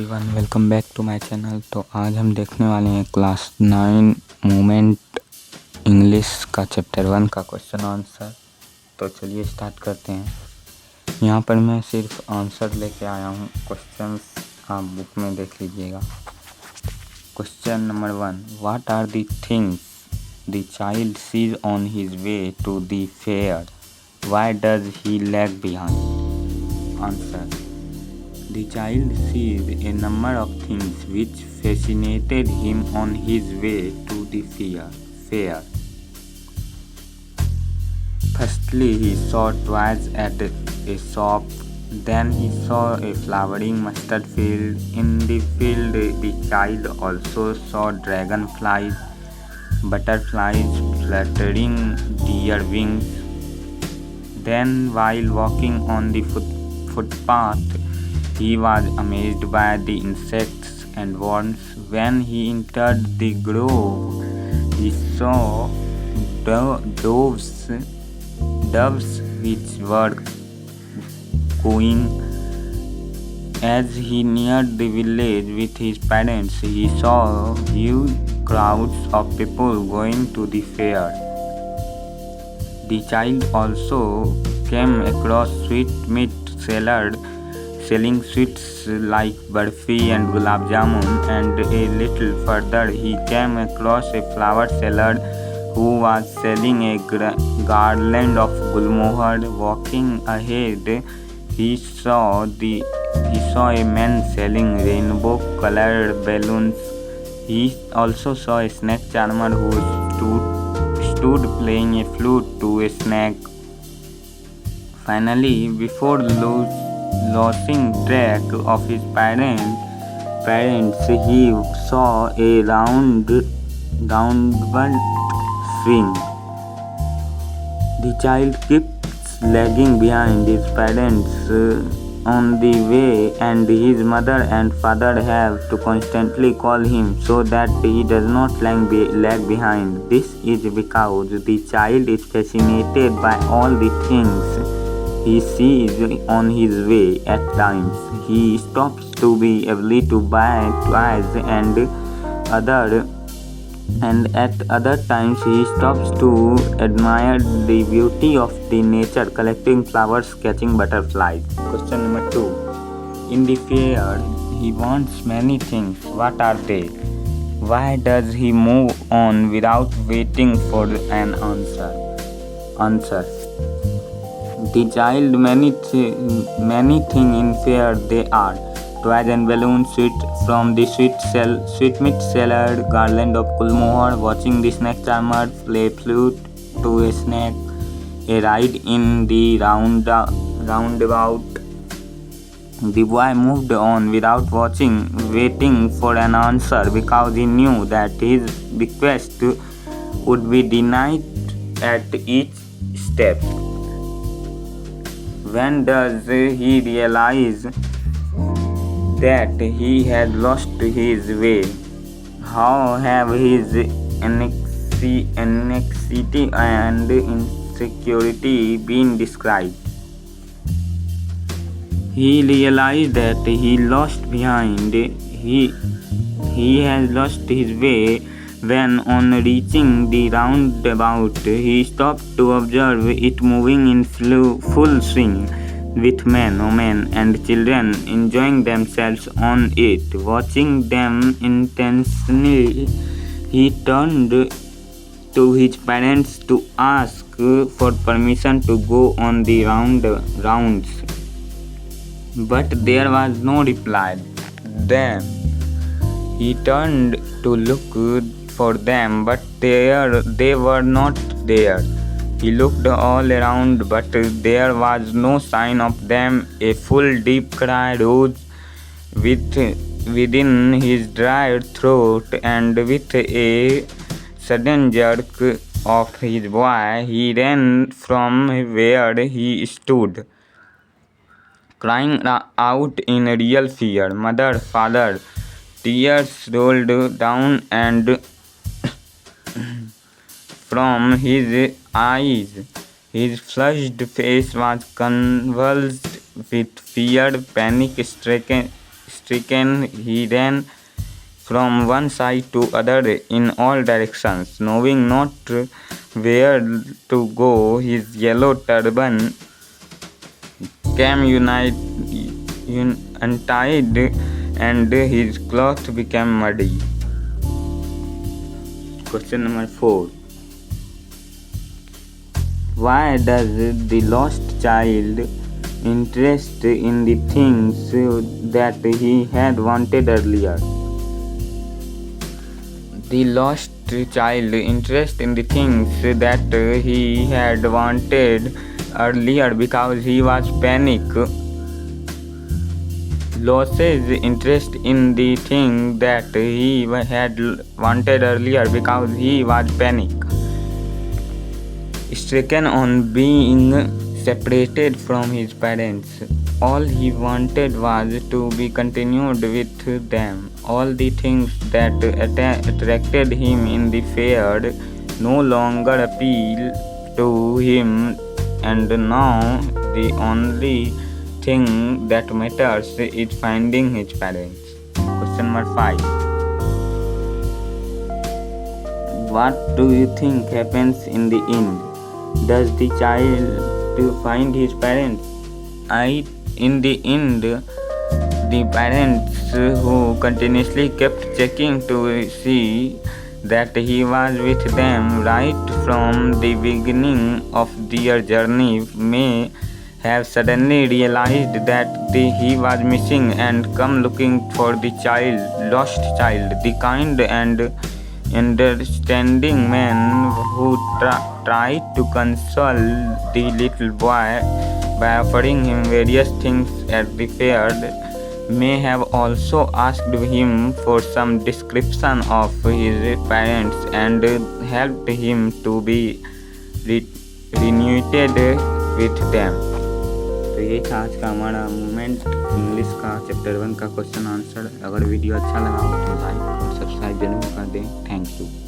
Everyone, welcome back to my channel. तो आज हम देखने वाले हैं क्लास 9 मोमेंट इंग्लिश का चैप्टर 1 का क्वेश्चन आंसर। तो चलिए स्टार्ट करते हैं। यहाँ पर मैं सिर्फ आंसर लेके आया हूँ, क्वेश्चंस आप बुक में देख लीजिएगा। Question number 1, what are the things the child sees on his way to the fair, why does he lag behind? Answer: The child sees a number of things which fascinated him on his way to the fair. Firstly, he saw toys at a shop. Then he saw a flowering mustard field. In the field, the child also saw dragonflies, butterflies fluttering deer wings. Then, while walking on the footpath, he was amazed by the insects and worms. When he entered the grove, he saw doves which were cooing. As he neared the village with his parents, he saw huge crowds of people going to the fair. The child also came across sweetmeat sellers selling sweets like barfi and gulab jamun, and a little further he came across a flower seller who was selling a garland of gulmohar. Walking ahead, he saw a man selling rainbow-colored balloons. He also saw a snake charmer who stood playing a flute to a snake. Finally, before losing track of his parents, he saw a roundabout swing. The child keeps lagging behind his parents on the way, and his mother and father have to constantly call him so that he does not lag behind. This is because the child is fascinated by all the things he sees on his way. At times, he stops to be able to buy toys, and at other times he stops to admire the beauty of the nature, collecting flowers, catching butterflies. Question number 2. In the fair, he wants many things. What are they? Why does he move on without waiting for an answer? Answer: the child many things in fair. They are toys and balloons, sweet from the sweetmeat seller, garland of gulmohar, watching the snake charmer play flute to a snake, a ride in the roundabout. The boy moved on without waiting for an answer, because he knew that his request would be denied at each step. When does he realize that he had lost his way? How have his anxiety and insecurity been described? He realized that he lost behind. He has lost his way when, on reaching the roundabout, he stopped to observe it moving in full swing, with men, women, and children enjoying themselves on it. Watching them intensely, he turned to his parents to ask for permission to go on the rounds. But there was no reply. Then he turned to look for them, but they were not there. He looked all around, but there was no sign of them. A full deep cry rose within his dry throat, and with a sudden jerk of his voice, he ran from where he stood, crying out in real fear, "Mother, Father!" Tears rolled down and from his eyes. His flushed face was convulsed with fear. Panic-stricken, stricken, he ran from one side to other in all directions, knowing not where to go. His yellow turban came untied, and his cloth became muddy. Question number 4. Why does the lost child interest in the things that he had wanted earlier? The lost child interest in the things that he had wanted earlier because he was panic. Loses interest in the thing that he had wanted earlier because he was panic. Stricken on being separated from his parents. All he wanted was to be continued with them. All the things that attracted him in the fair no longer appeal to him, and now the only thing that matters is finding his parents. Question number 5. What do you think happens in the end? Does the child find his parents? In the end, the parents who continuously kept checking to see that he was with them right from the beginning of their journey may have suddenly realized that he was missing and come looking for the lost child. The kind and understanding man who tried to console the little boy by offering him various things at the fair may have also asked him for some description of his parents and helped him to be reunited with them. तो ये था आज का हमारा moment English का chapter 1 का question answer. अगर video अच्छा लगा हो तो लाइक और सब्सक्राइब जरूर कर दें। Thank you.